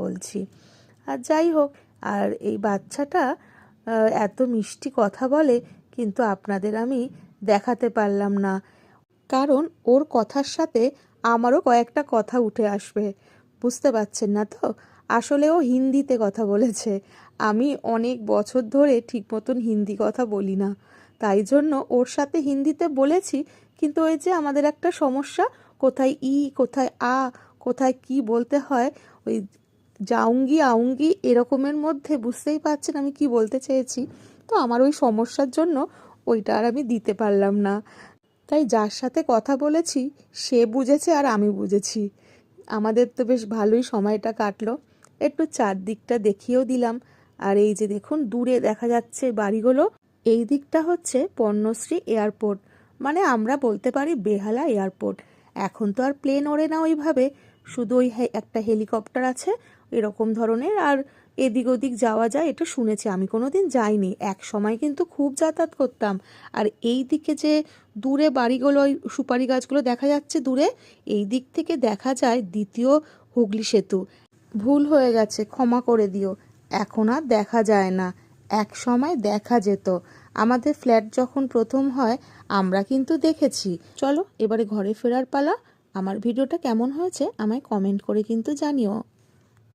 বলছি। আর যাই হোক, আর এই বাচ্চাটা এত মিষ্টি কথা বলে, কিন্তু আপনাদের আমি দেখাতে পারলাম না, কারণ ওর কথার সাথে আমারও কয়েকটা কথা উঠে আসবে, বুঝতে পারছেন না তো? আসলে ও হিন্দিতে কথা বলেছে। আমি অনেক বছর ধরে ঠিক মতন হিন্দি কথা বলি না, তাই জন্য ওর সাথে হিন্দিতে বলেছি। কিন্তু ওই যে আমাদের একটা সমস্যা, কোথায় ই, কোথায় আ, কোথায় কি বলতে হয়, ওই যাউঙ্গি আউঙ্গি এরকমের মধ্যে বুঝতেই পারছেন আমি কি বলতে চেয়েছি। তো আমার ওই সমস্যার জন্য ওইটা আর আমি দিতে পারলাম না। তাই যার সাথে কথা বলেছি সে বুঝেছে আর আমি বুঝেছি। আমাদের তো বেশ ভালোই সময়টা কাটলো, একটু চারদিকটা দেখিয়েও দিলাম। আর এই যে দেখুন দূরে দেখা যাচ্ছে বাড়িগুলো, এই দিকটা হচ্ছে পণ্যশ্রী এয়ারপোর্ট, মানে আমরা বলতে পারি বেহালা এয়ারপোর্ট। এখন তো আর প্লেন ওড়ে না ওইভাবে, শুধু ওই একটা হেলিকপ্টার আছে এরকম ধরনের, আর এদিক ওদিক যাওয়া যায় এটা শুনেছি, আমি কোনোদিন যাইনি। এক সময় কিন্তু খুব যাতায়াত করতাম। আর এই দিকে যে দূরে বাড়িগুলো, ওই সুপারি গাছগুলো দেখা যাচ্ছে দূরে, এই দিক থেকে দেখা যায় দ্বিতীয় হুগলি সেতু। ভুল হয়ে গেছে, ক্ষমা করে দিও, এখন আর দেখা যায় না, এক সময় দেখা যেত। আমাদের ফ্ল্যাট যখন প্রথম হয় আমরা কিন্তু দেখেছি। চলো এবারে ঘরে ফেরার পালা। আমার ভিডিওটা কেমন হয়েছে আমায় কমেন্ট করে কিন্তু জানিও।